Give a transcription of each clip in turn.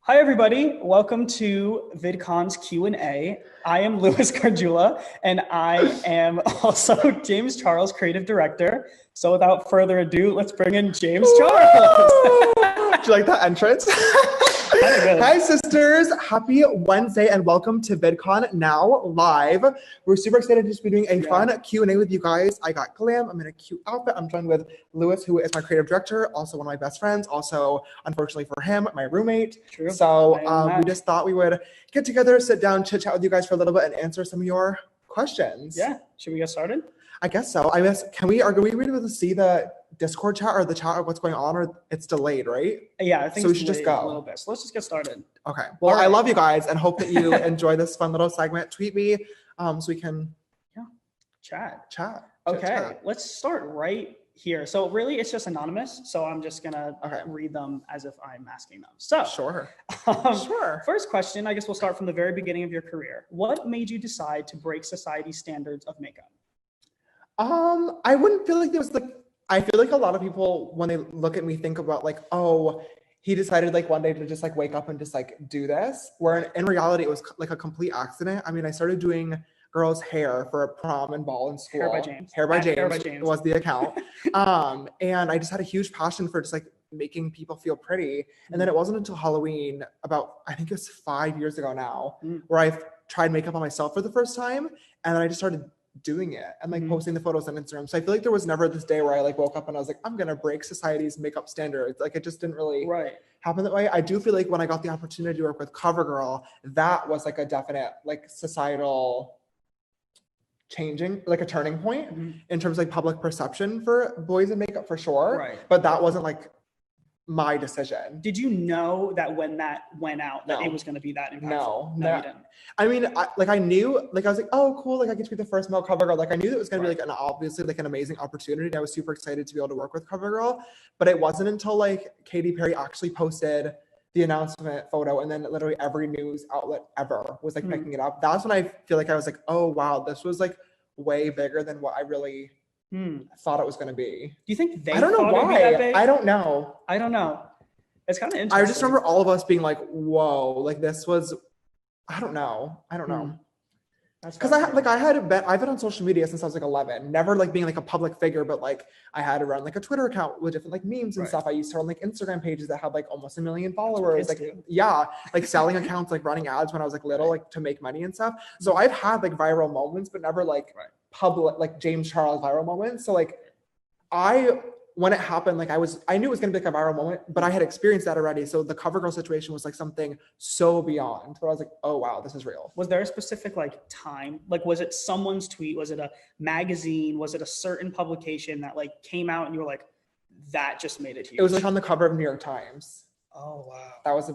Hi, everybody. Welcome to VidCon's Q&A. I am Louis Cardula, and I am also James Charles, Creative Director. So without further ado, let's bring in James Charles. Do you like that entrance? Hi, sisters. Happy Wednesday, and welcome to VidCon now live. We're super excited to just be doing a fun Q&A with you guys. I got Glam. I'm in a cute outfit. I'm joined with Louis, who is my creative director, also one of my best friends, also, unfortunately for him, my roommate. True. So we just thought we would get together, sit down, chit-chat with you guys for a little bit, and answer some of your questions. Yeah. Should we get started? I guess so. I guess, are we able to see the Discord chat or the chat of what's going on, or it's delayed, right? Yeah, I think so. We should just go a little bit. So let's just get started. Okay. Well, I love you guys and hope that you enjoy this fun little segment. Tweet me so we can chat. Okay. Let's start right here. So really, it's just anonymous. So I'm just gonna read them as if I'm asking them. So sure. First question. I guess we'll start from the very beginning of your career. What made you decide to break society's standards of makeup? I wouldn't feel like there was I feel like a lot of people, when they look at me, think about like, oh, he decided like one day to just like wake up and just like do this, where in reality it was like a complete accident. I mean, I started doing girls' hair for a prom and ball in school. Hair by James was the account. And I just had a huge passion for just like making people feel pretty. And then it wasn't until Halloween, I think it was 5 years ago now, where I tried makeup on myself for the first time. And then I just started doing it and like posting the photos on Instagram. So I feel like there was never this day where I like woke up and I was like, I'm gonna break society's makeup standards. Like it just didn't really happen that way. I do feel like when I got the opportunity to work with CoverGirl, that was like a definite like societal changing, like a turning point in terms of like public perception for boys in makeup for sure. But that wasn't like my decision. Did you know that when that went out that it was going to be that impactful? No, you didn't. I mean, I knew, like I was like, oh cool, like I get to be the first male CoverGirl. Like I knew that it was going to be like obviously like an amazing opportunity. And I was super excited to be able to work with CoverGirl, but it wasn't until like Katy Perry actually posted the announcement photo, and then literally every news outlet ever was like picking it up. That's when I feel like I was like, oh wow, this was like way bigger than what I really thought it was going to be. Do you think they? I don't know why. I don't know. It's kind of interesting. I just remember all of us being like, "Whoa!" Like this was. I don't know. Because I've been on social media since I was like 11. Never like being like a public figure, but like I had to run like a Twitter account with different like memes and stuff. I used to run like Instagram pages that had like almost 1 million followers. Like selling accounts, like running ads when I was like little, like to make money and stuff. So I've had like viral moments, but never like public, like James Charles viral moments. So like when it happened, like I knew it was going to be like a viral moment, but I had experienced that already. So the CoverGirl situation was like something so beyond, but I was like, oh wow, this is real. Was there a specific like time? Like, was it someone's tweet? Was it a magazine? Was it a certain publication that like came out and you were like, that just made it huge? It was like on the cover of New York Times. Oh wow. That's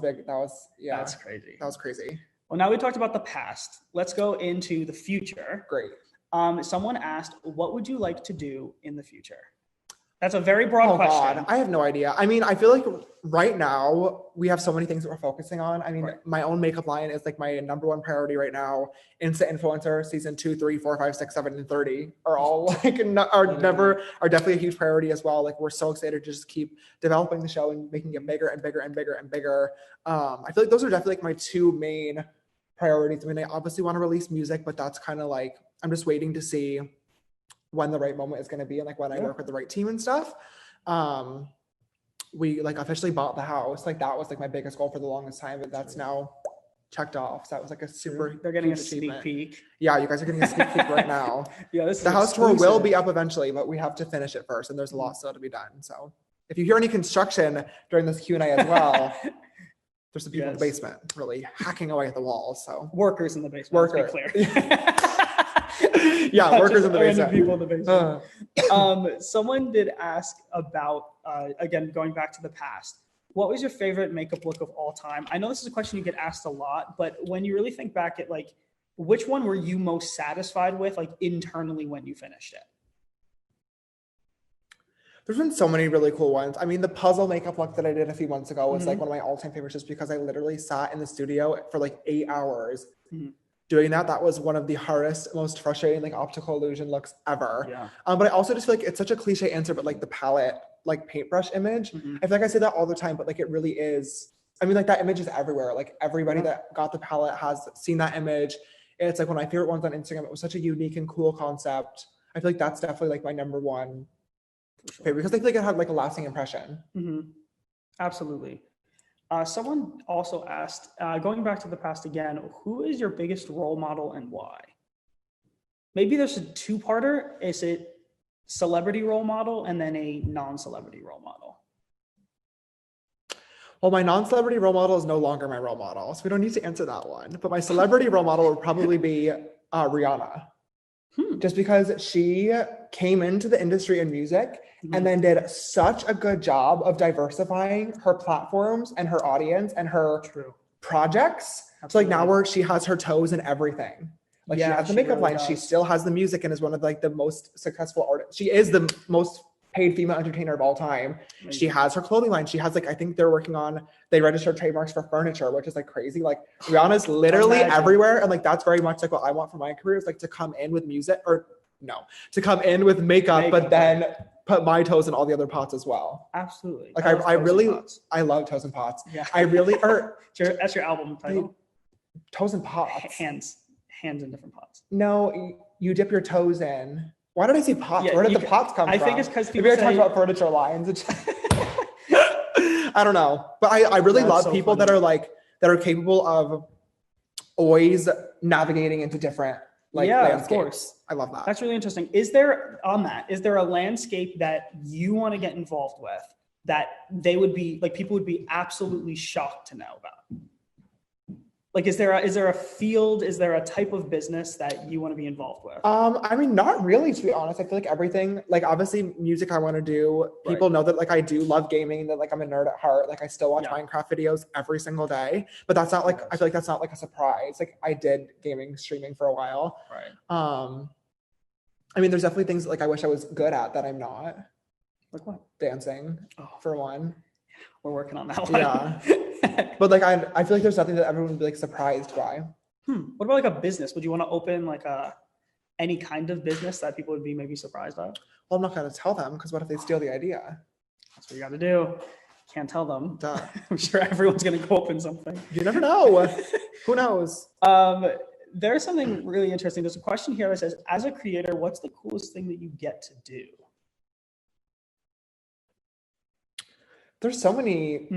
crazy. That was crazy. Well, now we talked about the past. Let's go into the future. Great. Someone asked, what would you like to do in the future? That's a very broad question. God, I have no idea. I mean, I feel like right now we have so many things that we're focusing on. I mean, my own makeup line is like my #1 priority right now. Insta Influencer season 2, 3, 4, 5, 6, 7, and 30 are all like are definitely a huge priority as well. Like we're so excited to just keep developing the show and making it bigger and bigger and bigger and bigger. I feel like those are definitely like my two main priorities. I mean, I obviously want to release music, but that's kind of like I'm just waiting to see when the right moment is going to be and like when I work with the right team and stuff. We like officially bought the house. Like that was like my biggest goal for the longest time, but that's now checked off. So that was like a super They're getting a sneak peek. Yeah, you guys are getting a sneak peek right now. The house tour will be up eventually, but we have to finish it first and there's a lot still to be done. So if you hear any construction during this Q&A as well, there's some people in the basement really hacking away at the walls. So workers in the basement. Let's be clear. Yeah, workers in the basement. People in the basement. Someone did ask about, again, going back to the past. What was your favorite makeup look of all time? I know this is a question you get asked a lot, but when you really think back at like, which one were you most satisfied with, like internally when you finished it? There's been so many really cool ones. I mean, the puzzle makeup look that I did a few months ago was like one of my all-time favorites just because I literally sat in the studio for like 8 hours. Doing that was one of the hardest, most frustrating like optical illusion looks ever. But I also just feel like it's such a cliche answer, but like the palette, like paintbrush image, I feel like I say that all the time, but like it really is I mean, like that image is everywhere. Like everybody that got the palette has seen that image. It's like one of my favorite ones on Instagram. It was such a unique and cool concept. I feel like that's definitely like my number one favorite because I feel like it had like a lasting impression. Absolutely. Someone also asked, going back to the past again, who is your biggest role model and why? Maybe there's a two-parter. Is it celebrity role model and then a non-celebrity role model? Well, my non-celebrity role model is no longer my role model, so we don't need to answer that one. But my celebrity role model would probably be Rihanna. Just because she came into the industry in music and then did such a good job of diversifying her platforms and her audience and her projects. Absolutely. So like now she has her toes in everything. Like she has the makeup line, she still has the music and is one of like the most successful artists. She is the most paid female entertainer of all time. Amazing. She has her clothing line. She has like, I think they registered trademarks for furniture, which is like crazy. Like Rihanna's literally everywhere. And like, that's very much like what I want for my career is like to come in with music to come in with makeup, but then put my toes in all the other pots as well. Absolutely. Like I love Toes and Pots. Yeah. I really that's your album title. Toes and Pots. Hands in different pots. No, you dip your toes in. Why did I say pots? Where did the pots come from? I think it's because people talking about furniture lines. I don't know. But I really love people that are capable of always navigating into different landscapes. Of course. I love that. That's really interesting. Is there a landscape that you want to get involved with that they would be like people would be absolutely shocked to know about? Like, is there a field, is there a type of business that you want to be involved with? I mean, not really, to be honest. I feel like everything, like obviously music I want to do. People know that like I do love gaming, that like I'm a nerd at heart. Like I still watch Minecraft videos every single day, but that's not like, I feel like that's not like a surprise. Like I did gaming streaming for a while. Right. I mean, there's definitely things like I wish I was good at that I'm not. Like what? Dancing, for one. We're working on that one. Yeah. But like I feel like there's nothing that everyone would be like surprised by. What about like a business? Would you want to open like any kind of business that people would be maybe surprised by? Well, I'm not going to tell them because what if they steal the idea? That's what you got to do. Can't tell them. Duh. I'm sure everyone's going to go open something. You never know. Who knows? There's something really interesting. There's a question here that says, as a creator, what's the coolest thing that you get to do? There's so many.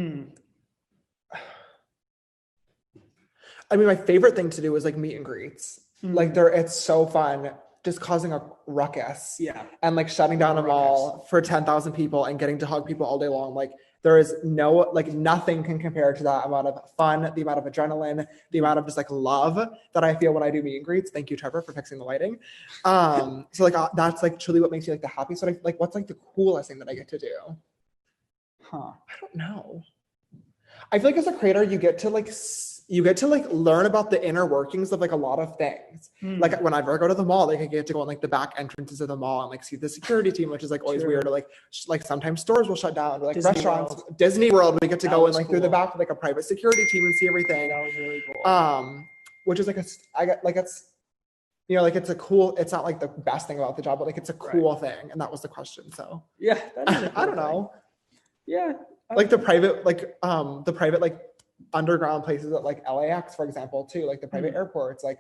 I mean, my favorite thing to do is like meet and greets. Like it's so fun just causing a ruckus. Yeah. And like shutting down a mall for 10,000 people and getting to hug people all day long. Like there is nothing can compare to that amount of fun, the amount of adrenaline, the amount of just like love that I feel when I do meet and greets. Thank you, Trevor, for fixing the lighting. So like that's like truly what makes me like the happiest. So like what's like the coolest thing that I get to do? I don't know. I feel like as a creator, you get to learn about the inner workings of like a lot of things. Like whenever I go to the mall, like I get to go on like the back entrances of the mall and like see the security team, which is like always weird. Or like sometimes stores will shut down, or like restaurants, Disney World, we get to go in like through the back with like a private security team and see everything. That was really cool. Which is like it's a cool, it's not like the best thing about the job, but like it's a cool thing. And that was the question. So yeah, that is a cool I don't know. Yeah. Like the private underground places at like LAX, for example, too, like the private airports, like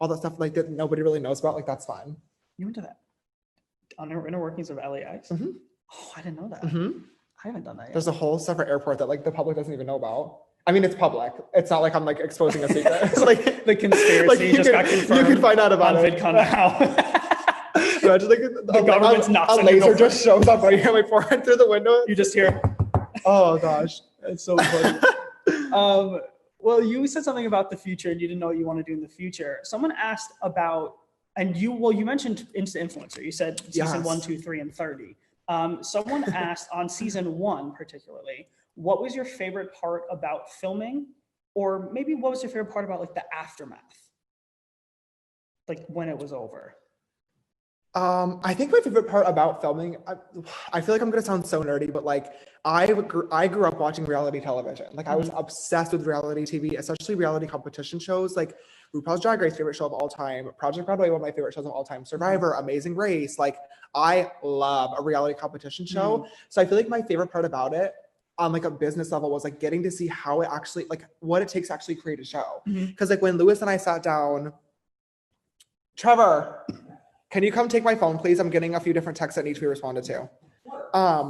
all that stuff like that nobody really knows about. Like that's fun. You went to that inner workings of LAX? Oh, I didn't know that. I haven't done that yet. There's a whole separate airport that like the public doesn't even know about. I mean, it's public. It's not like I'm like exposing a secret. It's like the conspiracy just got confirmed. You can find out about on VidCon now. Imagine like the government's not a laser just shows up right here on my forehead through the window. You just hear. Oh gosh, it's so funny. Well, you said something about the future and you didn't know what you want to do in the future. Someone asked about, and you mentioned Influencer. You said season 1, 2, 3, and 30. Someone asked on season 1 particularly, what was your favorite part about filming? Or maybe what was your favorite part about like the aftermath? Like when it was over? I think my favorite part about filming, I feel like I'm gonna sound so nerdy, but like I grew up watching reality television. Like I was obsessed with reality TV, especially reality competition shows, like RuPaul's Drag Race, favorite show of all time, Project Runway, one of my favorite shows of all time, Survivor, Amazing Race. Like I love a reality competition show. So I feel like my favorite part about it on like a business level was like getting to see how it actually, like what it takes to actually create a show. Mhm. Because like when Lewis and I sat down, Trevor, can you come take my phone, please? I'm getting a few different texts that need to be responded to.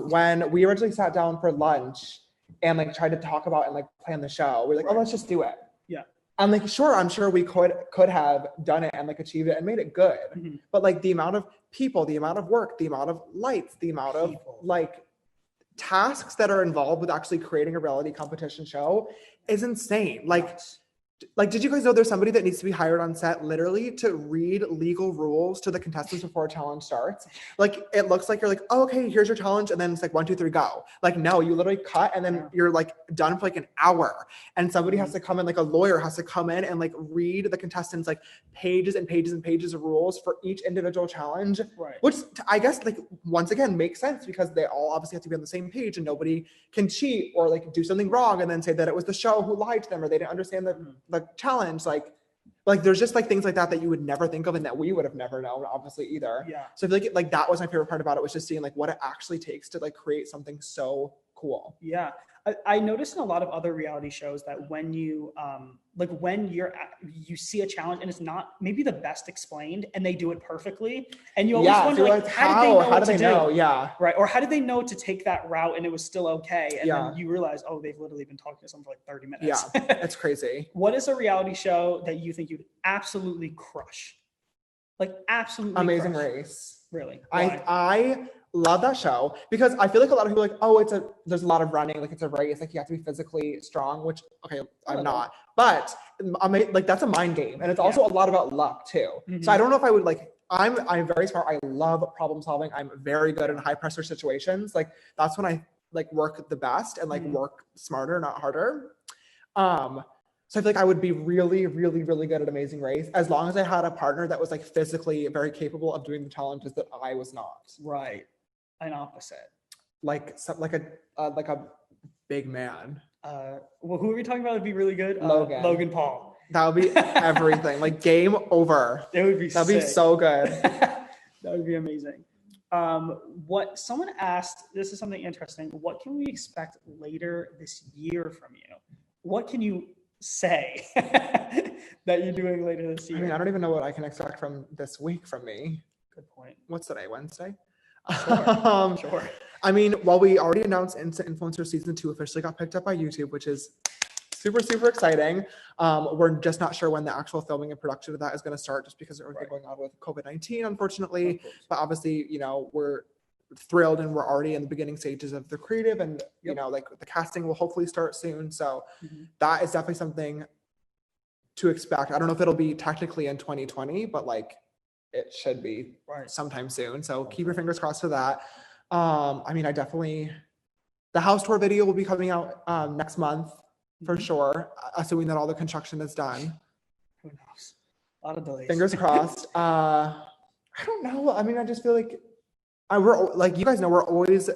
When we originally sat down for lunch and like tried to talk about and like plan the show, we're like, oh, let's just do it. Yeah. And like, sure, I'm sure we could have done it and like achieved it and made it good. Mhm. But like the amount of people, the amount of work, the amount of lights, the amount of like tasks that are involved with actually creating a reality competition show is insane. Like, did you guys know there's somebody that needs to be hired on set literally to read legal rules to the contestants before a challenge starts? Like, it looks like you're like, oh, okay, here's your challenge. And then it's like 1, 2, 3, go. Like, no, you literally cut and then you're like done for like an hour. And somebody has to come in, like a lawyer has to come in and like read the contestants like pages and pages and pages of rules for each individual challenge. Right. Which I guess like once again makes sense because they all obviously have to be on the same page and nobody can cheat or like do something wrong and then say that it was the show who lied to them or they didn't understand the challenge. Like there's just like things like that you would never think of and that we would have never known obviously either. Yeah. So I feel like that was my favorite part about it, was just seeing like what it actually takes to like create something so cool. Yeah. I noticed in a lot of other reality shows that when you when you see a challenge and it's not maybe the best explained and they do it perfectly and you always wonder like, how did they know? Yeah. Right. Or how did they know to take that route and it was still okay? And then you realize, oh, they've literally been talking to someone for like 30 minutes. Yeah. It's crazy. What is a reality show that you think you'd absolutely crush? Like absolutely Amazing crush? Race. Really? Why? I love that show because I feel like a lot of people are like, oh, there's a lot of running, like it's a race, like you have to be physically strong, which okay, I'm not, but like that's a mind game, and it's also a lot about luck too. Mm-hmm. So I don't know if I would like. I'm very smart. I love problem solving. I'm very good in high pressure situations. Like that's when I like work the best and like work smarter, not harder. So I feel like I would be really, really, really good at Amazing Race as long as I had a partner that was like physically very capable of doing the challenges that I was not. Right. An opposite. Like a big man. Well, who are we talking about would be really good? Logan Paul. That would be everything. Like game over. It would be That'd be so good. That would be amazing. What someone asked, this is something interesting. What can we expect later this year from you? What can you say that you're doing later this year? I mean, I don't even know what I can expect from this week from me. Good point. What's today? Wednesday? Sure. Sure. I mean, well, we already announced Instant Influencer Season 2 officially got picked up by YouTube, which is super, super exciting. We're just not sure when the actual filming and production of that is going to start just because of everything going on with COVID-19, unfortunately. But obviously, you know, we're thrilled and we're already in the beginning stages of the creative and, you know, like the casting will hopefully start soon. So that is definitely something to expect. I don't know if it'll be technically in 2020, but like it should be sometime soon. So keep your fingers crossed for that. I mean, the house tour video will be coming out next month for sure, assuming that all the construction is done. Who knows? A lot of delays. Fingers crossed. I don't know. I mean, I just feel like we're like, you guys know, we're always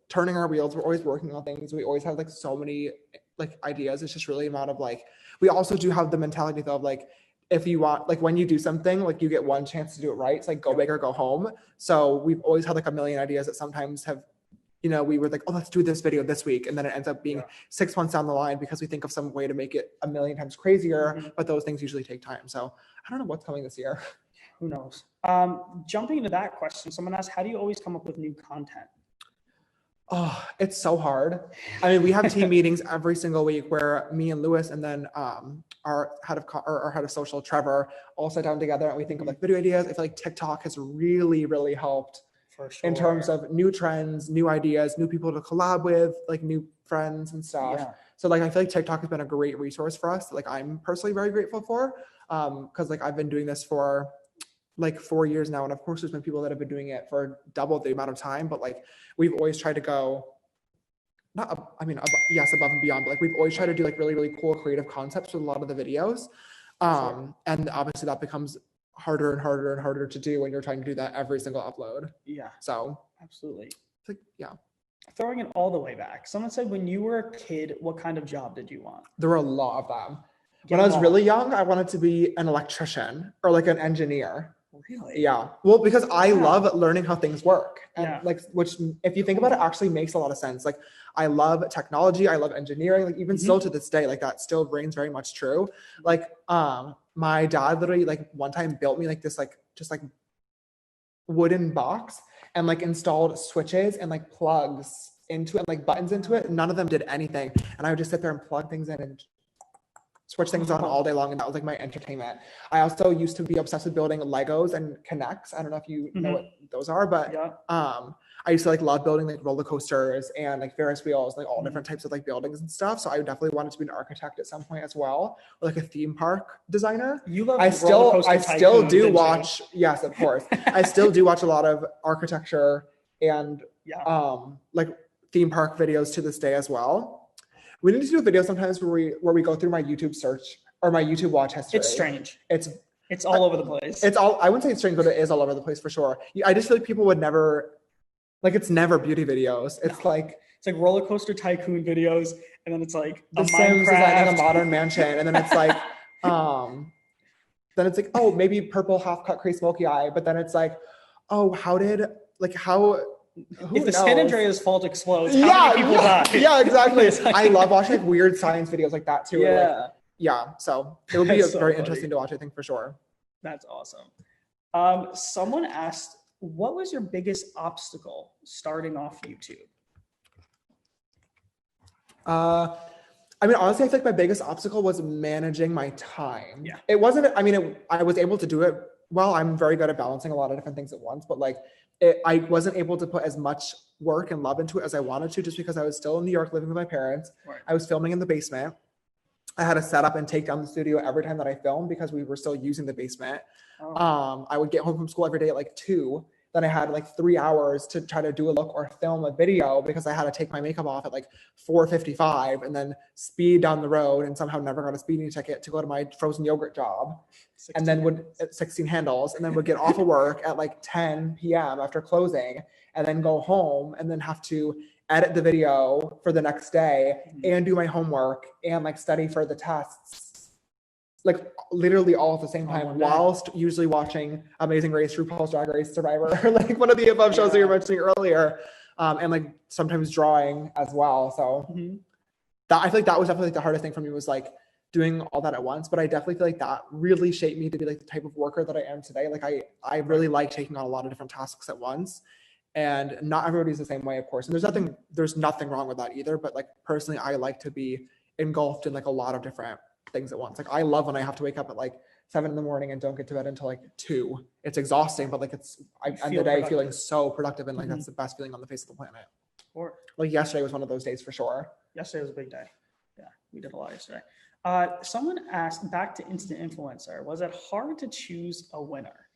turning our wheels. We're always working on things. We always have like so many like ideas. It's just really a amount of like, we also do have the mentality though of like, if you want, like when you do something, like you get one chance to do it right. It's like go big or go home. So we've always had like a million ideas that sometimes have, you know, we were like, oh, let's do this video this week. And then it ends up being 6 months down the line because we think of some way to make it a million times crazier. But those things usually take time. So I don't know what's coming this year. Who knows? Jumping into that question, someone asked, how do you always come up with new content? Oh, it's so hard. I mean, we have team meetings every single week where me and Lewis and then our head of social, Trevor, all sit down together and we think of like video ideas. I feel like TikTok has really, really helped in terms of new trends, new ideas, new people to collab with, like new friends and stuff. Yeah. So like, I feel like TikTok has been a great resource for us. Like I'm personally very grateful for, because like I've been doing this for like 4 years now. And of course there's been people that have been doing it for double the amount of time, but like we've always tried to go, above and beyond, but like we've always tried to do like really, really cool creative concepts with a lot of the videos. And obviously that becomes harder and harder and harder to do when you're trying to do that every single upload. Yeah. So absolutely. It's like, yeah. Throwing it all the way back. Someone said, when you were a kid, what kind of job did you want? There were a lot of them. When I was really young, I wanted to be an electrician or like an engineer. Really? Yeah. Well, because I love learning how things work. And like, which if you think about it, actually makes a lot of sense. Like, I love technology. I love engineering. Like, even still to this day, like that still reigns very much true. Like, my dad literally like one time built me like this, like just like wooden box and like installed switches and like plugs into it, like buttons into it. None of them did anything. And I would just sit there and plug things in and switch things on all day long, and that was like my entertainment. I also used to be obsessed with building Legos and Connects. I don't know if you know what those are, but I used to like love building like roller coasters and like Ferris wheels, like all different types of like buildings and stuff. So I definitely wanted to be an architect at some point as well, or like a theme park designer. You love I still do watch, yes, of course. I still do watch a lot of architecture and like theme park videos to this day as well. We need to do a video sometimes where we go through my YouTube search or my YouTube watch history. It's strange. It's all over the place. I wouldn't say it's strange, but it is all over the place for sure. I just feel like people would never, like, it's never beauty videos. It's like roller coaster tycoon videos, and then it's like The Sims designing a modern mansion, and then it's like oh, maybe purple half cut crease smoky eye, but then it's like, oh, if the San Andreas fault explodes, how many people die? Yeah, exactly. I love watching like weird science videos like that too. So it would be very interesting to watch, I think, for sure. That's awesome. Someone asked, what was your biggest obstacle starting off YouTube? I mean, honestly, I think my biggest obstacle was managing my time. Yeah. It wasn't, I was able to do it well. I'm very good at balancing a lot of different things at once, but like, I wasn't able to put as much work and love into it as I wanted to, just because I was still in New York living with my parents. Right. I was filming in the basement. I had to set up and take down the studio every time that I filmed because we were still using the basement. I would get home from school every day at like 2. Then I had like 3 hours to try to do a look or film a video because I had to take my makeup off at like 4:55 and then speed down the road and somehow never got a speeding ticket to go to my frozen yogurt job. 16 handles, and then would get off of work at like 10 p.m. after closing, and then go home and then have to edit the video for the next day and do my homework and like study for the tests, like literally all at the same time, whilst usually watching Amazing Race, RuPaul's Drag Race, Survivor, like one of the above shows that you were mentioning earlier, and like sometimes drawing as well. So that, I feel like that was definitely like the hardest thing for me, was like doing all that at once. But I definitely feel like that really shaped me to be like the type of worker that I am today. Like I really like taking on a lot of different tasks at once, and not everybody's the same way, of course. And there's nothing wrong with that either. But like personally, I like to be engulfed in like a lot of different things at once. Like I love when I have to wake up at like 7 a.m. and don't get to bed until like 2. It's exhausting, but like I end the day feeling so productive, and like that's the best feeling on the face of the planet. Or like yesterday was one of those days for sure. Yesterday was a big day. Yeah, we did a lot yesterday. Someone asked, back to instant influencer, was it hard to choose a winner?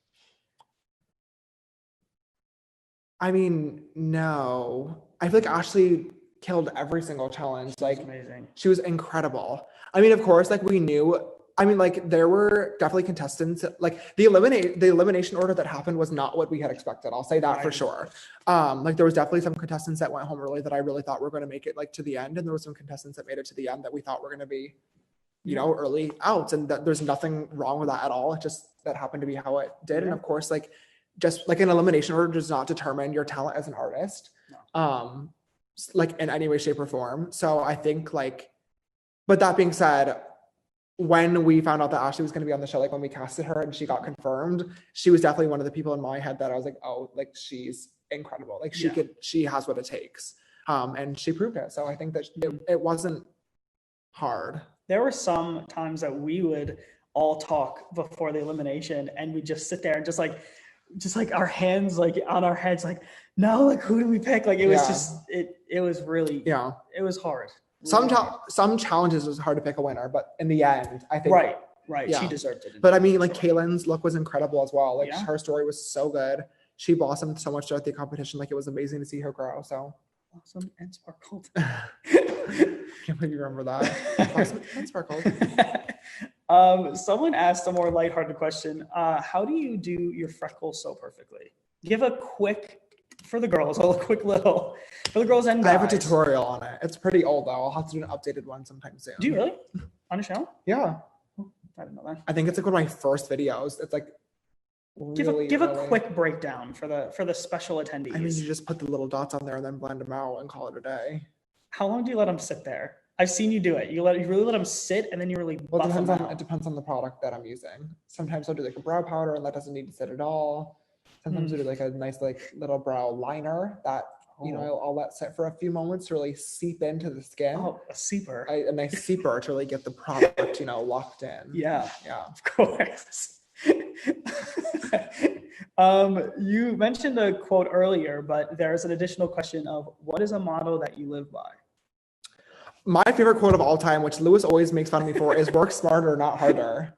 I mean, no. I feel like Ashley killed every single challenge. Like, amazing. She was incredible. I mean, of course, like we knew. I mean, like there were definitely contestants. Like the elimination order that happened was not what we had expected. I'll say that for sure. Like there was definitely some contestants that went home early that I really thought were going to make it like to the end, and there were some contestants that made it to the end that we thought were going to be, early outs, and that there's nothing wrong with that at all. It just that happened to be how it did, and of course, like just like an elimination order does not determine your talent as an artist, like in any way, shape, or form. So I think like, but that being said, when we found out that Ashley was going to be on the show, like when we casted her and she got confirmed, she was definitely one of the people in my head that I was like, oh, like she's incredible. Like she has what it takes. And she proved it. So I think that it wasn't hard. There were some times that we would all talk before the elimination, and we just sit there and just like our hands like on our heads, like, no, like who do we pick? Like it was just, it was really, it was hard. Some challenges was hard to pick a winner, but in the end, I think right, she deserved it. But I mean, like Kaylin's look was incrediable as well. Like her story was so good. She blossomed so much throughout the competition. Like it was amazing to see her grow. So awesome and sparkled. Can't believe you remember that. Blossomed and sparkled. Someone asked a more lighthearted question. How do you do your freckles so perfectly? Give a quick, for the girls, for the girls and guys. I have a tutorial on it. It's pretty old though. I'll have to do an updated one sometime soon. Do you really? On a channel? Yeah. I didn't know that. I think it's like one of my first videos. It's like Give a quick breakdown for the special attendees. I mean, you just put the little dots on there and then blend them out and call it a day. How long do you let them sit there? I've seen you do it. You really let them sit, and then you really buff them out. It depends on the product that I'm using. Sometimes I'll do like a brow powder, and that doesn't need to sit at all. Sometimes I'll do like a nice like little brow liner that I'll let sit for a few moments to really seep into the skin. Oh, a seeper. A nice seeper to really get the product, locked in. Yeah, yeah, of course. You mentioned a quote earlier, but there's an additional question of what is a motto that you live by? My favorite quote of all time, which Lewis always makes fun of me for, is work smarter, not harder.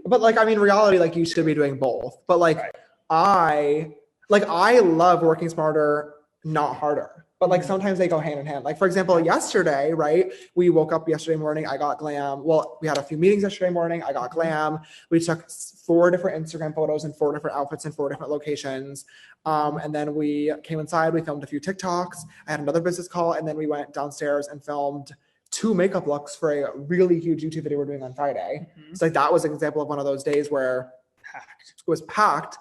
But like, I mean, reality, like you should be doing both. But like, right. I love working smarter, not harder. But like sometimes they go hand in hand. Like for example, yesterday, right? We woke up yesterday morning. I got Glam. Well, we had a few meetings yesterday morning. I got Glam. We took 4 different Instagram photos in 4 different outfits in 4 different locations. And then we came inside. We filmed a few TikToks. I had another business call, and then we went downstairs and filmed 2 makeup looks for a really huge YouTube video we're doing on Friday. So like that was an example of one of those days where it was packed.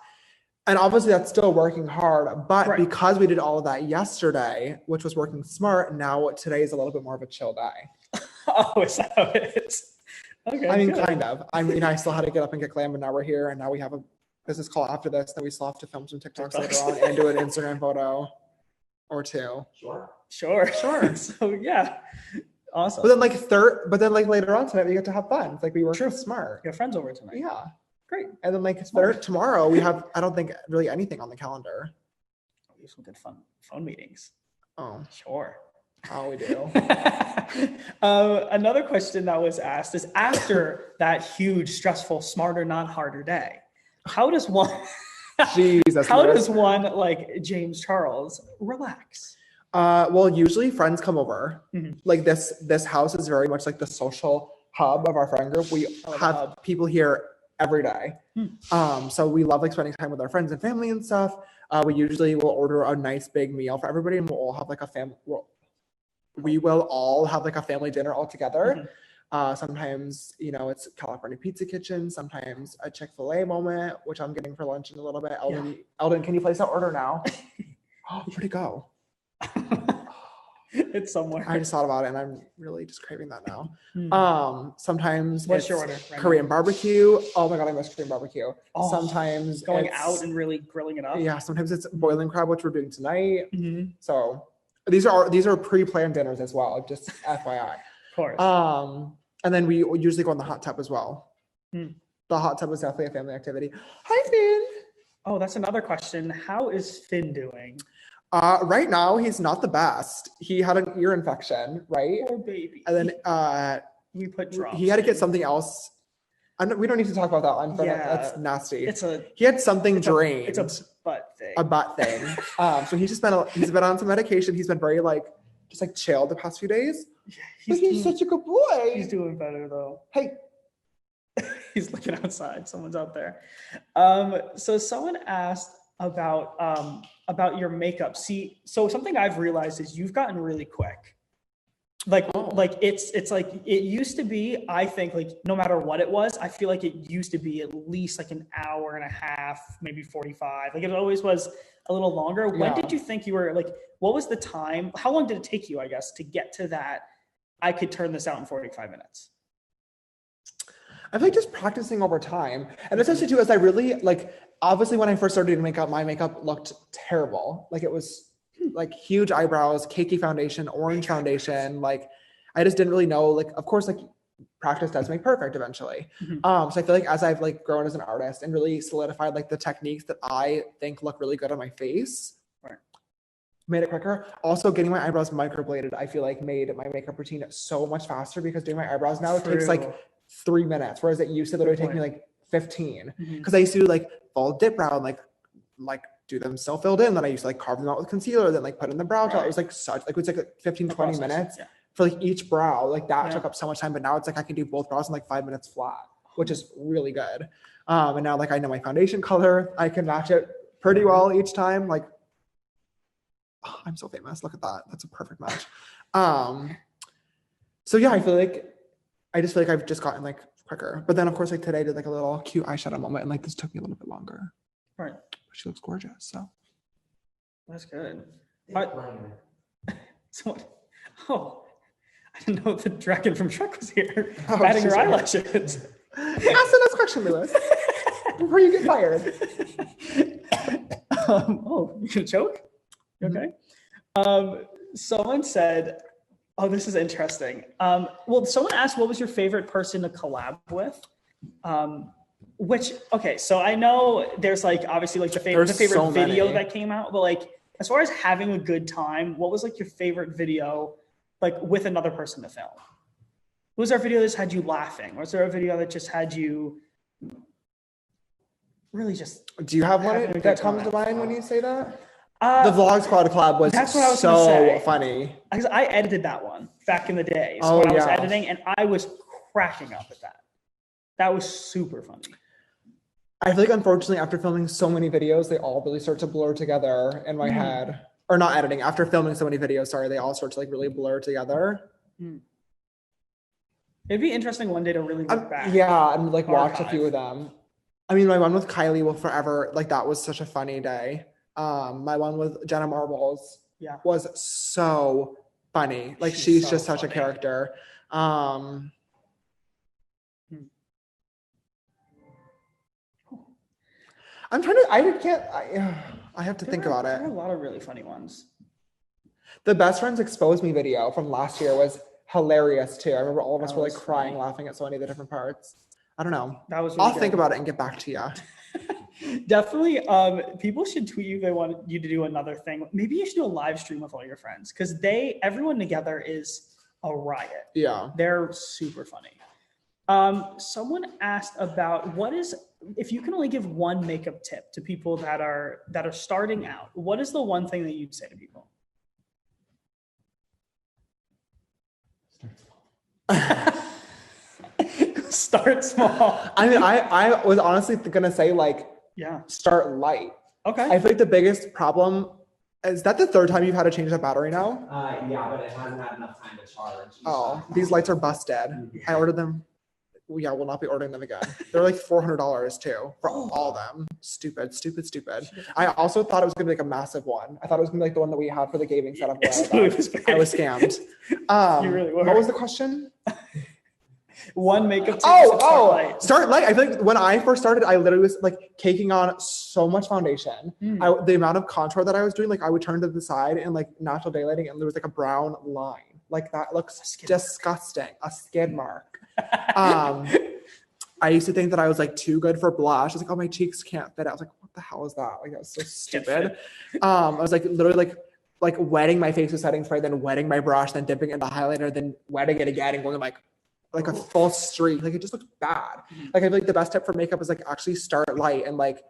And obviously that's still working hard, but because we did all of that yesterday, which was working smart, now today is a little bit more of a chill day. Oh, is that how it is? Okay. I mean, kind of. I mean, I still had to get up and get Glam, and now we're here, and now we have a business call after this. Then we still have to film some TikToks later on and do an Instagram photo or 2. Sure. So yeah. Awesome. But then like later on tonight we get to have fun. It's like we work smart. You have friends over tonight. Yeah. Great. And then like tomorrow we have, I don't think really anything on the calendar. We have some good phone meetings. Oh. Sure. Oh, we do. Another question that was asked is after that huge, stressful, smarter, not harder day, how does one does one like James Charles relax? Well, usually friends come over. Like this house is very much like the social hub of our friend group. We have people here every day. So we love like spending time with our friends and family and stuff. We usually will order a nice big meal for everybody, and we'll all have like a family. We will all have like a family dinner all together. Sometimes, it's California Pizza Kitchen. Sometimes a Chick-fil-A moment, which I'm getting for lunch in a little bit. Eldon, can you place that order now? Oh, where'd it go? It's somewhere. I just thought about it, and I'm really just craving that now. Sometimes what's your order? Korean barbecue. Oh my god, I miss Korean barbecue. Sometimes going out and really grilling it up. Yeah, sometimes it's boiling crab, which we're doing tonight. So these are pre-planned dinners as well, just FYI. Of course. And then we usually go in the hot tub as well. The hot tub is definitely a family activity. Hi, Finn. Oh, that's another question. How is Finn doing? Right now, he's not the best. He had an ear infection, right? Poor baby. And then we put drops. He had to get something else. We don't need to talk about that one. That's nasty. He had something drained. It's a butt thing. A butt thing. So he's been on some medication. He's been very just chill the past few days. Yeah, he's such a good boy. He's doing better though. Hey. He's looking outside. Someone's out there. So someone asked about your makeup. See, so something I've realized is you've gotten really quick. It's like it used to be, I think, like no matter what it was, I feel like it used to be at least like an hour and a half, maybe 45. Like it always was a little longer. Yeah. When did you think you were what was the time? How long did it take you, I guess, to get to that? I could turn this out in 45 minutes. I feel like just practicing over time. And especially too, as I really obviously when I first started doing makeup, my makeup looked terrible. Like it was huge eyebrows, cakey foundation, orange foundation. I just didn't really know, of course, practice does make perfect eventually. So I feel like as I've grown as an artist and really solidified the techniques that I think look really good on my face, made it quicker. Also getting my eyebrows microbladed, I feel made my makeup routine so much faster, because doing my eyebrows now, it takes 3 minutes, whereas it used to literally take me 15. Because I used to do full dip brow and do them still filled in. Then I used to carve them out with concealer, then put in the brow gel. It was it was 15, 20 minutes for each brow. That took up so much time, but now it's I can do both brows in 5 minutes flat, which is really good. And now I know my foundation color. I can match it pretty well each time. I'm so famous. Look at that. That's a perfect match. So yeah, I just feel I've just gotten quicker. But then of course today I did a little cute eyeshadow moment, and this took me a little bit longer. Right. She looks gorgeous. So That's good. So, oh, I didn't know the dragon from Shrek was here. Batting her eyelashes. Ask the next question, Lewis. Before you get fired. Oh, you gonna choke? You okay? Someone said, oh, this is interesting. Well, someone asked, what was your favorite person to collab with? Which, okay, so I know there's like, obviously like the favorite so video many. that came out, but like, as far as having a good time, what was like your favorite video, like with another person to film? Was there a video that just had you laughing? Was there a video that just had you really just... Do you have one that comes to mind when you say that? The Vlog Squad collab was so funny. Because I edited that one back in the day. So when I was editing, and I was cracking up at that. That was super funny. I feel like, unfortunately, after filming so many videos, they all really start to blur together in my head. Or not editing. After filming so many videos, they all start to like really blur together. It'd be interesting one day to really look back. Yeah, and like watch a few of them. I mean, my one with Kylie will forever, like that was such a funny day. My one with Jenna Marbles was so funny. Like she's just such a character. I'm trying to, I have to think about it. There are a lot of really funny ones. The Best Friends Expose Me video from last year was hilarious too. I remember all of us were like crying, laughing at so many of the different parts. I don't know. That was really I'll think about it and get back to you. Definitely. People should tweet you if they want you to do another thing. Maybe you should do a live stream with all your friends because everyone together is a riot. Yeah. They're super funny. Someone asked about if you can only give one makeup tip to people that are starting out, what is the one thing that you'd say to people? Start small. I mean, I was honestly gonna say like, start light. Okay. I feel like the biggest problem is that the third time you've had to change that battery now? Yeah, but it hasn't had enough time to charge. Oh, these lights are busted. I ordered them. Yeah, we'll not be ordering them again. They're like $400 too for all of them. Stupid. I also thought it was gonna be like a massive one. I thought it was gonna be like the one that we had for the gaming setup. I was scammed. You really were. What was the question? One makeup tip. Start light. I feel like when I first started, I literally was like caking on so much foundation. The amount of contour that I was doing, like I would turn to the side and like natural daylighting, and there was like a brown line. Like that looks disgusting. A skid mark. I used to think that I was like too good for blush. I was like, oh, my cheeks can't fit. I was like, what the hell is that? Like that was so stupid. I was like literally like wetting my face with setting spray, then wetting my brush, then dipping into highlighter, then wetting it again and going like a full streak. Like it just looks bad. Like I feel like the best tip for makeup is like actually start light and like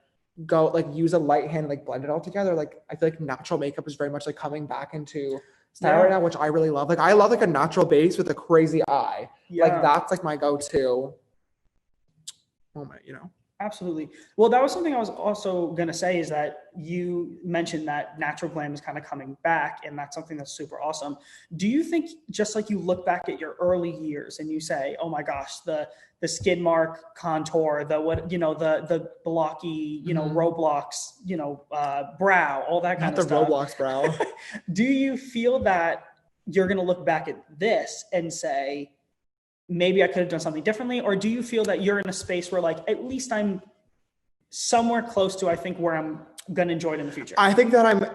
go like use a light hand and like blend it all together. Like I feel like natural makeup is very much like coming back into style right now, which I really love. Like I love like a natural base with a crazy eye. Like that's like my go-to moment, you know. Absolutely. Well, that was something I was also going to say is that you mentioned that natural glam is kind of coming back, and that's something that's super awesome. Do you think just like you look back at your early years and you say, oh my gosh, the skid mark contour, the blocky, Roblox, brow, all that kind of stuff. Not the Roblox brow. Do you feel that you're going to look back at this and say, maybe I could have done something differently? Or do you feel that you're in a space where like, at least I'm somewhere close to, I think, where I'm going to enjoy it in the future? I think that I'm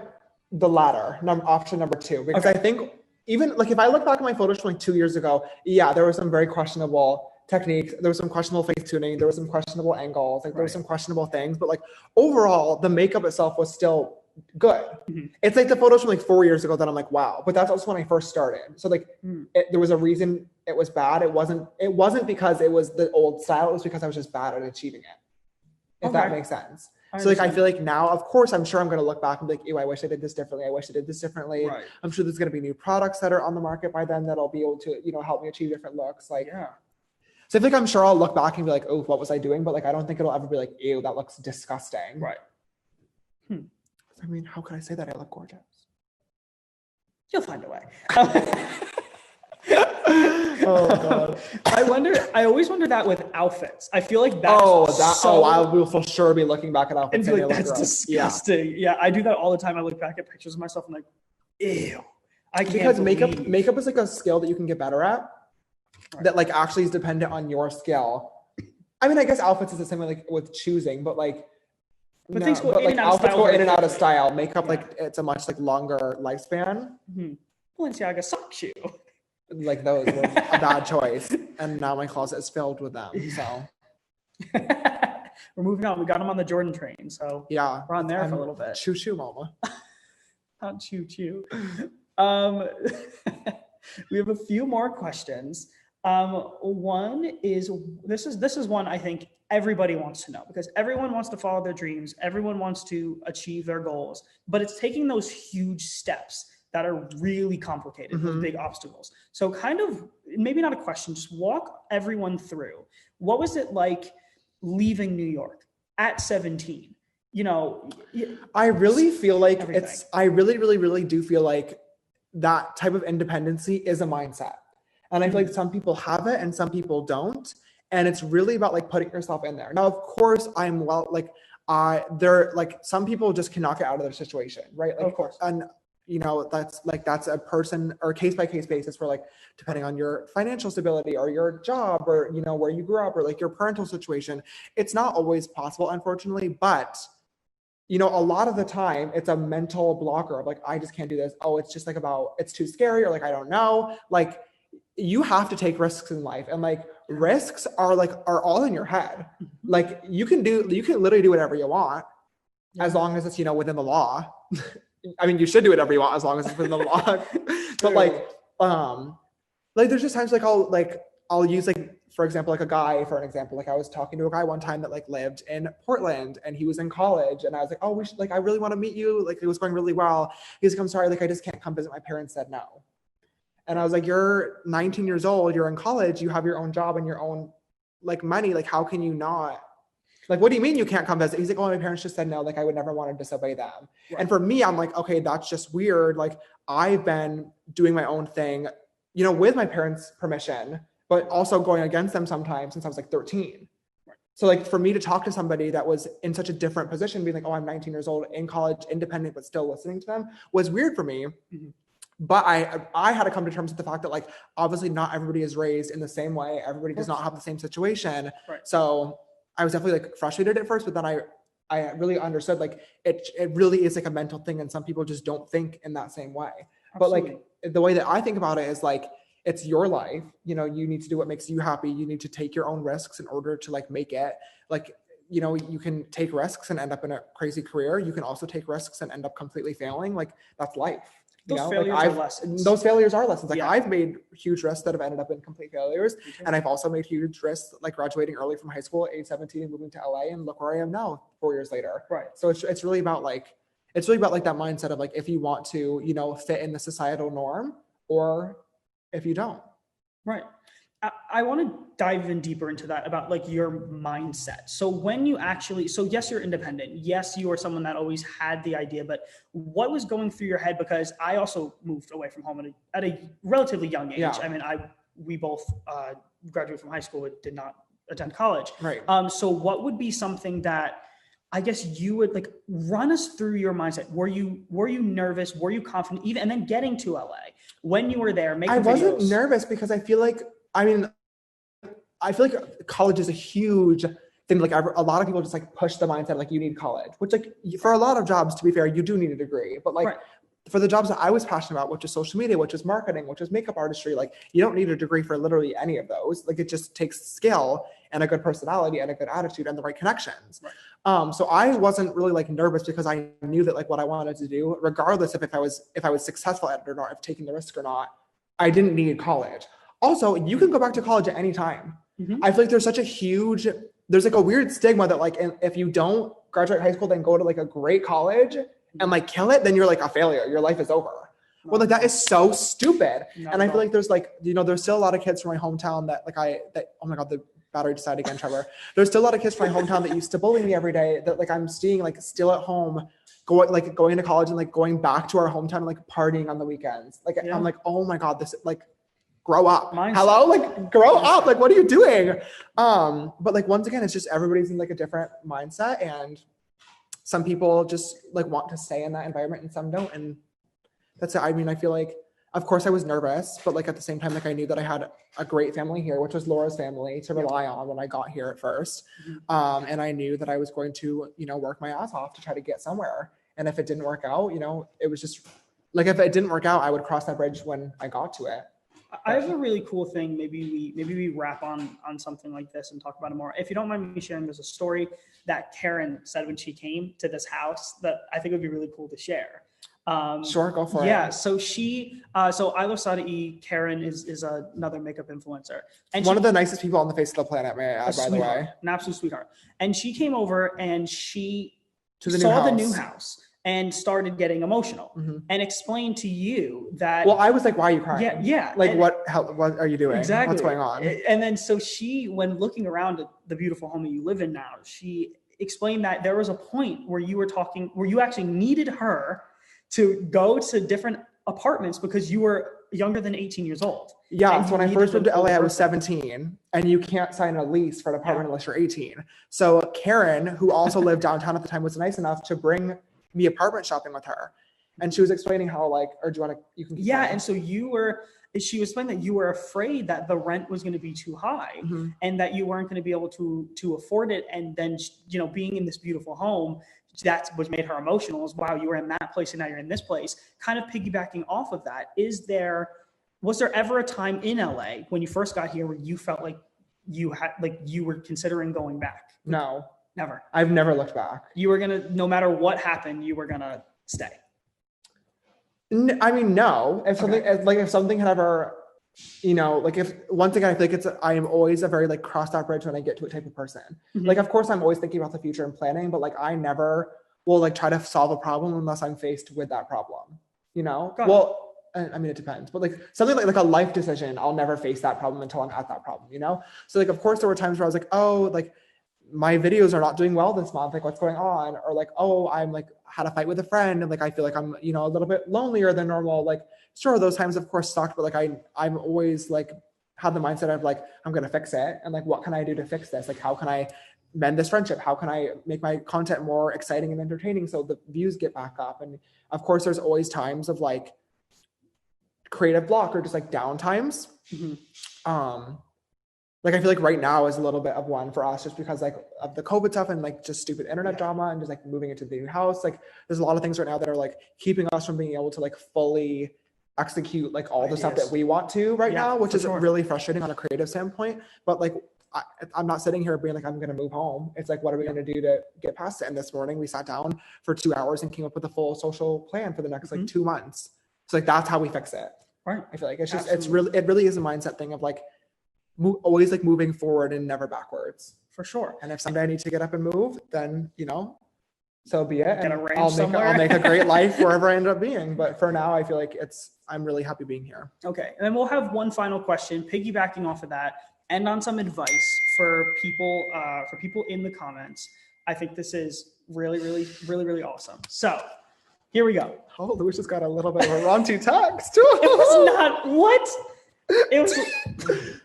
the latter, option number 2, because I think even like, if I look back at my photos from like 2 years ago, there were some very questionable techniques. There was some questionable face tuning. There was some questionable angles. Like there were some questionable things, but like overall the makeup itself was still good. It's like the photos from like 4 years ago that I'm like, wow, but that's also when I first started. So like there was a reason it was bad. It wasn't because it was the old style. It was because I was just bad at achieving it. If that makes sense. So like, I feel like now, of course, I'm sure I'm going to look back and be like, ew, I wish I did this differently. I wish I did this differently. Right. I'm sure there's going to be new products that are on the market by then that'll be able to, help me achieve different looks. Like, so I think I'm sure I'll look back and be like, oh, what was I doing? But like, I don't think it'll ever be like, ew, that looks disgusting. Right. I mean, how could I say that? I look gorgeous. You'll find a way. Oh god. I always wonder that with outfits. I feel like that. I will for sure be looking back at outfits and and like, that's disgusting. Yeah, I do that all the time. I look back at pictures of myself and like, ew. I can't because believe. makeup is like a skill that you can get better at. Right. That like actually is dependent on your skill. I mean, I guess outfits is the same way like with choosing, but like. But things go in and out of style. Outfits go in and out of style. Makeup, like it's a much like longer lifespan. Mm-hmm. Balenciaga sock shoe. Like those were a bad choice, and now my closet is filled with them. So we're moving on. We got them on the Jordan train, so yeah, we're on there for a little bit. Choo choo, mama. Not choo choo. We have a few more questions. One is this is one I think everybody wants to know, because everyone wants to follow their dreams, everyone wants to achieve their goals, but it's taking those huge steps that are really complicated, those big obstacles. So kind of, maybe not a question, just walk everyone through. What was it like leaving New York at 17? You know, I really feel like everything. I really do feel like that type of independency is a mindset. And I feel like some people have it and some people don't. And it's really about like putting yourself in there. Now, of course, some people just cannot get out of their situation, right? Like, of course. And you know, that's a person or case by case basis for like, depending on your financial stability or your job or, you know, where you grew up or like your parental situation, it's not always possible, unfortunately, but you know, a lot of the time it's a mental blocker of like, I just can't do this. Oh, it's just like it's too scary, or like, I don't know. Like, you have to take risks in life, and like risks are all in your head. Like you can literally do whatever you want as long as it's, you know, within the law. I mean, you should do whatever you want as long as it's within the law. But like there's just times like I'll use like, for example, like a guy for an example. Like I was talking to a guy one time that like lived in Portland and he was in college, and I was like, oh, we should, like, I really want to meet you. Like it was going really well. He's like, I'm sorry, like I just can't come visit. My parents said no. And I was like, you're 19 years old, you're in college, you have your own job and your own like money. Like, how can you not? Like, what do you mean you can't come visit? He's like, oh, my parents just said no. Like, I would never want to disobey them. Right. And for me, I'm like, okay, that's just weird. Like, I've been doing my own thing, you know, with my parents' permission, but also going against them sometimes since I was like 13. Right. So like for me to talk to somebody that was in such a different position, being like, oh, I'm 19 years old, in college, independent, but still listening to them, was weird for me. Mm-hmm. But I had to come to terms with the fact that like, obviously not everybody is raised in the same way. Everybody does not have the same situation. Right. So I was definitely like frustrated at first, but then I really understood like it really is like a mental thing, and some people just don't think in that same way. Absolutely. But like the way that I think about it is like, it's your life, you know, you need to do what makes you happy. You need to take your own risks in order to like make it. Like, you know, you can take risks and end up in a crazy career. You can also take risks and end up completely failing. Like that's life. Those failures are lessons. Those failures are lessons. Like I've made huge risks that have ended up in complete failures. And I've also made huge risks, like graduating early from high school at age 17 and moving to LA, and look where I am now 4 years later. Right. So it's really about like that mindset of like, if you want to, you know, fit in the societal norm, or if you don't. Right. I want to dive even deeper into that about like your mindset. So when you actually, so yes, you're independent. Yes, you are someone that always had the idea, but what was going through your head? Because I also moved away from home at a relatively young age. Yeah. I mean, we both graduated from high school, but did not attend college. Right. So what would be something that I guess you would like run us through your mindset? Were you nervous? Were you confident? Even, and then getting to LA when you were there, making videos. I wasn't nervous because I feel like college is a huge thing. Like a lot of people just like push the mindset like you need college, which like for a lot of jobs, to be fair, you do need a degree. But like for the jobs that I was passionate about, which is social media, which is marketing, which is makeup artistry, like you don't need a degree for literally any of those. Like it just takes skill and a good personality and a good attitude and the right connections. Right. So I wasn't really like nervous because I knew that like what I wanted to do, regardless of if I was successful at it or not, if taking the risk or not, I didn't need college. Also, you can go back to college at any time. Mm-hmm. I feel like there's like a weird stigma that like, if you don't graduate high school, then go to like a great college and like kill it, then you're like a failure. Your life is over. Well, like that is so stupid. And I feel like there's like, you know, there's still a lot of kids from my hometown that oh my God, the battery just died again, Trevor. There's still a lot of kids from my hometown that used to bully me every day that like I'm seeing like still at home, going to college and like going back to our hometown and like partying on the weekends. Like I'm like, oh my God, this like, grow up. Mindset. Hello? Like, grow up. Like, what are you doing? But like, once again, it's just everybody's in like a different mindset, and some people just like want to stay in that environment and some don't. And that's it. I mean, I feel like, of course I was nervous, but like at the same time, like I knew that I had a great family here, which was Laura's family to rely on when I got here at first. And I knew that I was going to, you know, work my ass off to try to get somewhere. And if it didn't work out, you know, it was just like, if it didn't work out, I would cross that bridge when I got to it. I have a really cool thing. Maybe we wrap on something like this and talk about it more. If you don't mind me sharing, there's a story that Karen said when she came to this house that I think would be really cool to share. Sure, go for it. Yeah, so she, so I Love Sadai, Karen is another makeup influencer. And one of the nicest people on the face of the planet, may I add, by the way. An absolute sweetheart. And she came over and she saw the new house and started getting emotional and explained to you that. Well, I was like, why are you crying? Yeah. Like, what are you doing? Exactly. What's going on? And then, so she, when looking around at the beautiful home that you live in now, she explained that there was a point where you actually needed her to go to different apartments because you were younger than 18 years old. Yeah, so when I first moved to LA, I was 17, and you can't sign a lease for an apartment unless you're 18. So Karen, who also lived downtown at the time, was nice enough to bring me apartment shopping with her. And she was explaining how, like, or do you want to, you can. Yeah, and so she was explaining that you were afraid that the rent was going to be too high and that you weren't going to be able to afford it. And then, you know, being in this beautiful home, that's what made her emotional is, wow, you were in that place and now you're in this place. Kind of piggybacking off of that, was there ever a time in LA when you first got here where you felt like you were considering going back? No. Never. I've never looked back. You were going to, no matter what happened, you were going to stay. I mean, no. If something had ever, you know, like if one thing I think I am always a very like cross that bridge when I get to a type of person. Like, of course, I'm always thinking about the future and planning, but like I never will like try to solve a problem unless I'm faced with that problem. You know? Well, I mean, it depends, but like something like a life decision, I'll never face that problem until I'm at that problem. You know? So like, of course, there were times where I was like, oh, like my videos are not doing well this month. Like, what's going on? Or like, oh, I'm like had a fight with a friend and like I feel like I'm, you know, a little bit lonelier than normal. Like, sure, those times of course sucked, but like I'm always like had the mindset of like, I'm gonna fix it. And like, what can I do to fix this? Like, how can I mend this friendship? How can I make my content more exciting and entertaining so the views get back up? And of course, there's always times of like creative block or just like down times. Like, I feel like right now is a little bit of one for us just because like of the COVID stuff and like just stupid internet drama and just like moving into the new house. Like there's a lot of things right now that are like keeping us from being able to like fully execute like all the stuff that we want to right now, which is really frustrating on a creative standpoint. But like, I'm not sitting here being like, I'm going to move home. It's like, what are we going to do to get past it? And this morning we sat down for 2 hours and came up with a full social plan for the next like 2 months. So like, that's how we fix it. Right. I feel like it's just, it really is a mindset thing of like, always like moving forward and never backwards. For sure. And if someday I need to get up and move, then, you know, so be it. And I'll make a great life wherever I end up being. But for now, I feel like I'm really happy being here. Okay. And then we'll have one final question, piggybacking off of that, and on some advice for people in the comments. I think this is really, really, really, really awesome. So here we go. Oh, Louis just got a little bit of a raunchy text. It was not what? It was.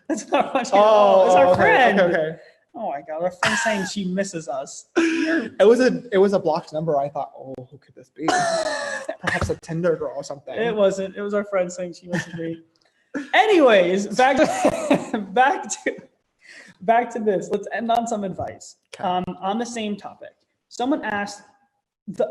That's not much. Oh, it's our friend. Okay. Oh my God, our friend saying she misses us. It was a blocked number. I thought, oh, who could this be? Perhaps a Tinder girl or something. It wasn't. It was our friend saying she misses me. Anyways, back to this. Let's end on some advice. Okay. On the same topic. Someone asked,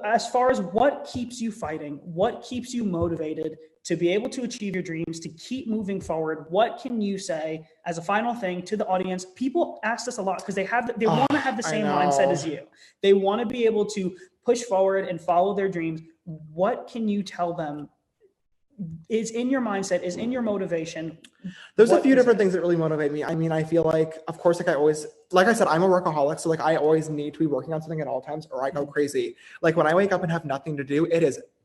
as far as what keeps you fighting, what keeps you motivated to be able to achieve your dreams, to keep moving forward, what can you say as a final thing to the audience? People ask us a lot because they want to have the same mindset as you. They want to be able to push forward and follow their dreams. What can you tell them is in your mindset, is in your motivation? There's a few different things that really motivate me. I mean, I feel like, of course, like I said, I'm a workaholic. So like, I always need to be working on something at all times or I go crazy. Like when I wake up and have nothing to do,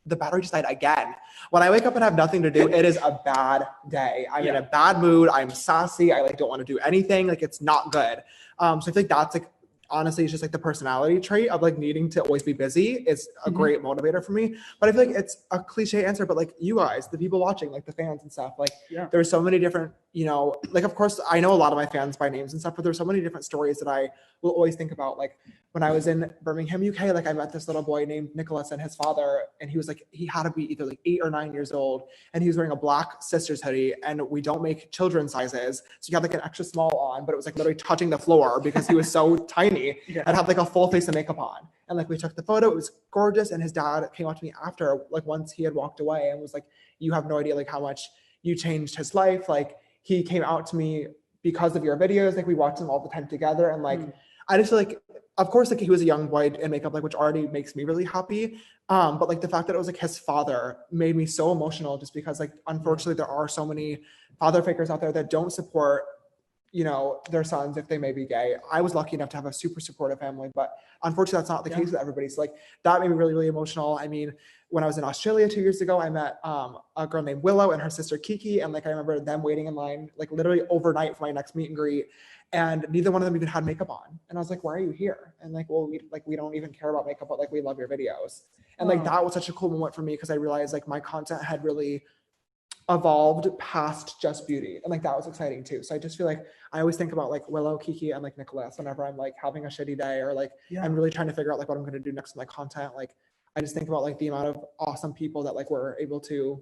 the battery just died again. When I wake up and have nothing to do, it is a bad day. I'm in a bad mood. I'm sassy. I like don't want to do anything. Like it's not good. So I think that's like honestly, it's just like the personality trait of like needing to always be busy is a great motivator for me. But I feel like it's a cliche answer, but like you guys, the people watching, like the fans and stuff, like there's so many different, you know, like of course I know a lot of my fans by names and stuff, but there's so many different stories that I will always think about. Like when I was in Birmingham, UK, like I met this little boy named Nicholas and his father, and he was like, he had to be either like 8 or 9 years old, and he was wearing a black sister's hoodie, and we don't make children's sizes, so you had like an extra small on, but it was like literally touching the floor because he was so tiny and had like a full face of makeup on. And like we took the photo, it was gorgeous, and his dad came up to me after, like once he had walked away, and was like, you have no idea like how much you changed his life. Like he came out to me because of your videos, like we watched them all the time together, and like I just feel like, of course, like he was a young boy in makeup, like which already makes me really happy. But like the fact that it was like his father made me so emotional, just because like unfortunately there are so many father figures out there that don't support, you know, their sons if they may be gay. I was lucky enough to have a super supportive family, but unfortunately that's not the case with everybody. So like that made me really, really emotional. I mean, when I was in Australia 2 years ago, I met a girl named Willow and her sister Kiki, and like I remember them waiting in line like literally overnight for my next meet and greet, and neither one of them even had makeup on. And I was like, why are you here? And like, well, we don't even care about makeup, but like we love your videos. And like that was such a cool moment for me, because I realized like my content had really evolved past just beauty, and like that was exciting too. So I just feel like I always think about like Willow, Kiki, and like Nicholas whenever I'm like having a shitty day, or like I'm really trying to figure out like what I'm going to do next with my content. Like I just think about like the amount of awesome people that like we're able to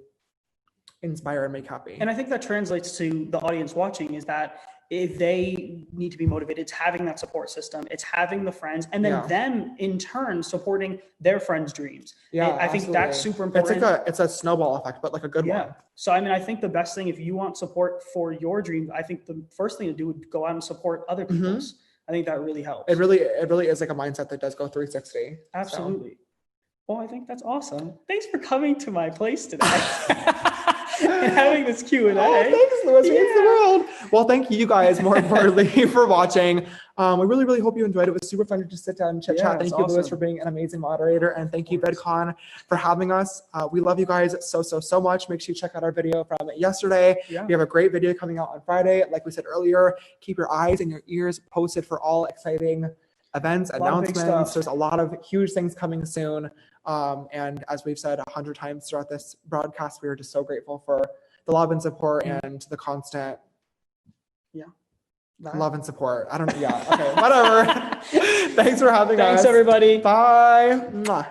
inspire and make happy. And I think that translates to the audience watching, is that if they need to be motivated, it's having that support system, it's having the friends, and then them in turn supporting their friends' dreams. Yeah, I think that's super important. It's a snowball effect, but like a good one. So I mean, I think the best thing, if you want support for your dream, I think the first thing to do would go out and support other people's. I think that really helps. It really is like a mindset that does go 360. Absolutely. So. Well, I think that's awesome. Thanks for coming to my place today. And having this Q&A. Oh, thanks, Louis. It's the world. Well, thank you guys more importantly for watching. We really, really hope you enjoyed it. It was super fun to just sit down and chit chat. Thank you, Louis, for being an amazing moderator. And thank you, VidCon, for having us. We love you guys so much. Make sure you check out our video from yesterday. We have a great video coming out on Friday. Like we said earlier, keep your eyes and your ears posted for all exciting events, announcements. There's a lot of huge things coming soon. And as we've said 100 times throughout this broadcast, we are just so grateful for the love and support and the constant love and support. I don't know. Okay, whatever. Thanks for having us. Thanks, everybody. Bye. Mwah.